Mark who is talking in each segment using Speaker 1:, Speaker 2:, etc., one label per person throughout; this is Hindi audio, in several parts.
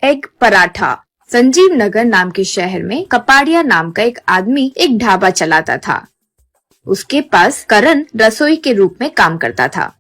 Speaker 1: एग पराठा। संजीव नगर नाम के शहर में कपाड़िया नाम का एक आदमी एक ढाबा चलाता था। उसके पास करण रसोई के रूप में काम करता था।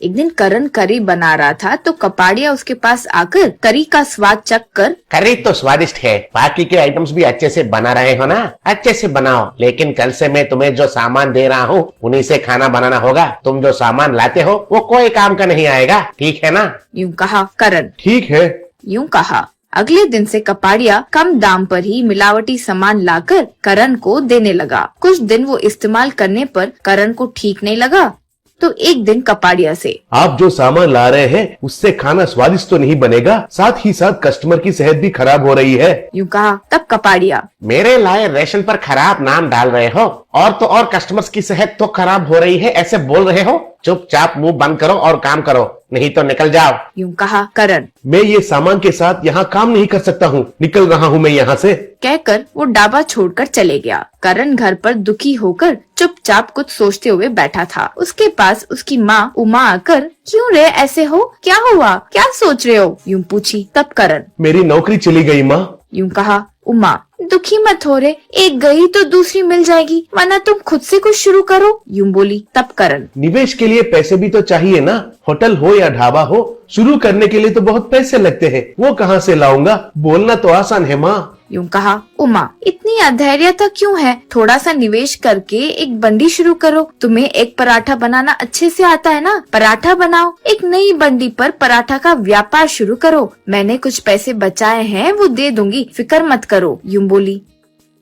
Speaker 1: एक दिन करण करी बना रहा था तो कपाड़िया उसके पास आकर करी का स्वाद चख कर,
Speaker 2: करी तो स्वादिष्ट है, बाकी के आइटम्स भी अच्छे से बना रहे हो ना, अच्छे से बनाओ, लेकिन कल से मैं तुम्हें जो सामान दे रहा हूँ उन्हीं से खाना बनाना होगा। तुम जो सामान लाते हो वो कोई काम का नहीं आएगा, ठीक है ना?
Speaker 1: यूं कहा करण।
Speaker 3: ठीक है।
Speaker 1: यूं कहा। अगले दिन से कपाड़िया कम दाम पर ही मिलावटी सामान लाकर करण को देने लगा। कुछ दिन वो इस्तेमाल करने पर करण को ठीक नहीं लगा तो एक दिन कपाड़िया से,
Speaker 3: आप जो सामान ला रहे हैं उससे खाना स्वादिष्ट तो नहीं बनेगा, साथ ही साथ कस्टमर की सेहत भी खराब हो रही है।
Speaker 1: यूं कहा। तब कपाड़िया,
Speaker 2: मेरे लाए रेशन पर खराब नाम डाल रहे हो और तो और कस्टमर्स की सेहत तो खराब हो रही है, ऐसे बोल रहे हो? चुपचाप मुंह बंद करो और काम करो, नहीं तो निकल जाओ।
Speaker 1: यूं कहा करण।
Speaker 3: मैं ये सामान के साथ यहाँ काम नहीं कर सकता हूँ, निकल रहा हूँ मैं यहाँ से।
Speaker 1: कहकर वो ढाबा छोड़कर चले गया। करण घर पर दुखी होकर चुपचाप कुछ सोचते हुए बैठा था। उसके पास उसकी माँ उमा आकर, क्यों रे ऐसे हो, क्या हुआ, क्या सोच रहे हो, यूं पूछी। तब करण,
Speaker 3: मेरी नौकरी चली गई माँ।
Speaker 1: यूं कहा। उमा, दुखी मत हो रे, एक गई तो दूसरी मिल जाएगी, वरना तुम खुद से कुछ शुरू करो, यूं बोली। तब करण,
Speaker 3: निवेश के लिए पैसे भी तो चाहिए ना, होटल हो या ढाबा हो, शुरू करने के लिए तो बहुत पैसे लगते हैं, वो कहाँ से लाऊंगा? बोलना तो आसान है माँ।
Speaker 1: यूं कहा। उमा, इतनी अधैर्यता क्यों है, थोड़ा सा निवेश करके एक बंडी शुरू करो। तुम्हें एक पराठा बनाना अच्छे से आता है ना, पराठा बनाओ, एक नई बंडी पर पराठा का व्यापार शुरू करो। मैंने कुछ पैसे बचाए हैं वो दे दूंगी, फिक्र मत करो, यूं बोली।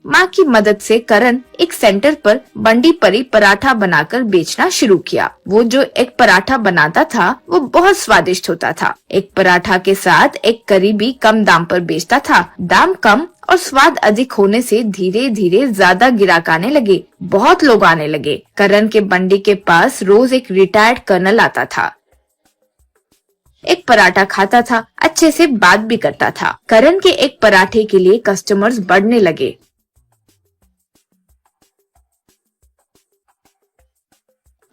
Speaker 1: माँ की मदद से करण एक सेंटर पर बंडी पर ही पराठा बनाकर बेचना शुरू किया। वो जो एक पराठा बनाता था वो बहुत स्वादिष्ट होता था। एक पराठा के साथ एक करी भी कम दाम पर बेचता था। दाम कम और स्वाद अधिक होने से धीरे धीरे ज्यादा ग्राहक आने लगे, बहुत लोग आने लगे। करण के बंडी के पास रोज एक रिटायर्ड कर्नल आता था। एक पराठा खाता था, अच्छे से बात भी करता था। करण के एक पराठे के लिए कस्टमर्स बढ़ने लगे।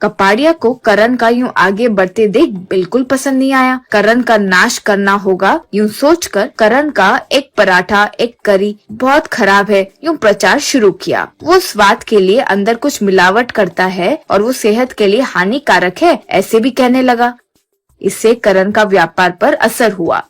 Speaker 1: कपाड़िया को करण का यूं आगे बढ़ते देख बिल्कुल पसंद नहीं आया। करण का नाश करना होगा यूं सोचकर करण का एक पराठा एक करी बहुत खराब है यूं प्रचार शुरू किया। वो स्वाद के लिए अंदर कुछ मिलावट करता है और वो सेहत के लिए हानिकारक है, ऐसे भी कहने लगा। इससे करण का व्यापार पर असर हुआ।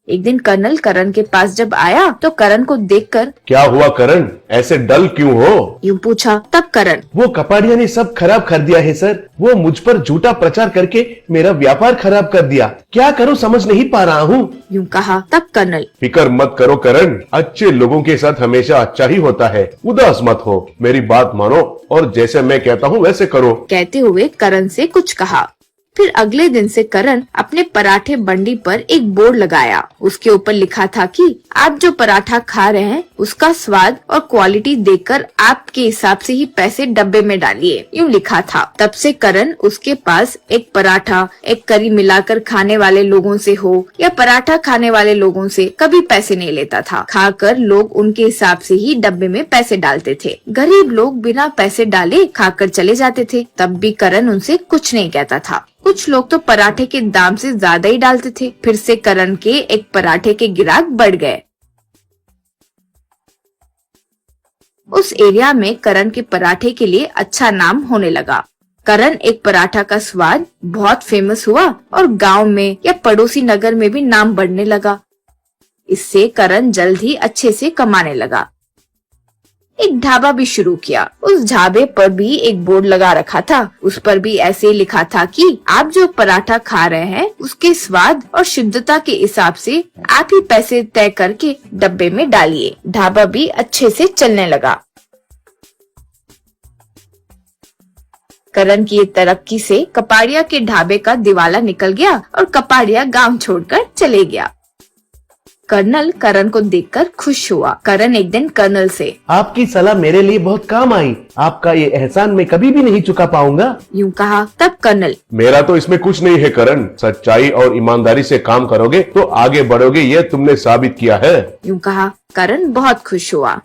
Speaker 1: एक दिन कर्नल करण के पास जब आया तो करण को देखकर,
Speaker 3: क्या हुआ करण, ऐसे डल क्यों हो,
Speaker 1: यूं पूछा। तब करण,
Speaker 3: वो कपाड़िया ने सब खराब कर दिया है सर, वो मुझ पर झूठा प्रचार करके मेरा व्यापार खराब कर दिया, क्या करूं समझ नहीं पा रहा हूँ,
Speaker 1: यूं कहा। तब कर्नल,
Speaker 3: फिक्र मत करो करण, अच्छे लोगों के साथ हमेशा अच्छा ही होता है, उदास मत हो, मेरी बात मानो और जैसे मैं कहता हूँ वैसे करो। कहते
Speaker 1: हुए करण से कुछ कहा। फिर अगले दिन से करण अपने पराठे बंडी पर एक बोर्ड लगाया। उसके ऊपर लिखा था कि आप जो पराठा खा रहे हैं उसका स्वाद और क्वालिटी देखकर आपके हिसाब से ही पैसे डब्बे में डालिए, यूं लिखा था। तब से करण उसके पास एक पराठा एक करी मिलाकर खाने वाले लोगों से हो या पराठा खाने वाले लोगों से कभी पैसे नहीं लेता था। खाकर लोग उनके हिसाब से ही डब्बे में पैसे डालते थे। गरीब लोग बिना पैसे डाले खाकर चले जाते थे, तब भी करण उनसे कुछ नहीं कहता था। कुछ लोग तो पराठे के दाम से ज्यादा ही डालते थे। फिर से करण के एक पराठे के ग्राहक बढ़ गए। उस एरिया में करण के पराठे के लिए अच्छा नाम होने लगा। करण एक पराठा का स्वाद बहुत फेमस हुआ और गांव में या पड़ोसी नगर में भी नाम बढ़ने लगा। इससे करण जल्द ही अच्छे से कमाने लगा। एक ढाबा भी शुरू किया। उस ढाबे पर भी एक बोर्ड लगा रखा था। उस पर भी ऐसे लिखा था कि आप जो पराठा खा रहे हैं उसके स्वाद और शुद्धता के हिसाब से आप ही पैसे तय करके डब्बे में डालिए। ढाबा भी अच्छे से चलने लगा। करण की तरक्की से कपाड़िया के ढाबे का दिवाला निकल गया और कपाड़िया गांव छोड़कर चले गया। कर्नल करण को देखकर खुश हुआ। करण एक दिन कर्नल से,
Speaker 3: आपकी सलाह मेरे लिए बहुत काम आई, आपका ये एहसान मैं कभी भी नहीं चुका पाऊंगा,
Speaker 1: यूं कहा। तब कर्नल,
Speaker 3: मेरा तो इसमें कुछ नहीं है करण, सच्चाई और ईमानदारी से काम करोगे तो आगे बढ़ोगे, ये तुमने साबित किया है,
Speaker 1: यूं कहा। करण बहुत खुश हुआ।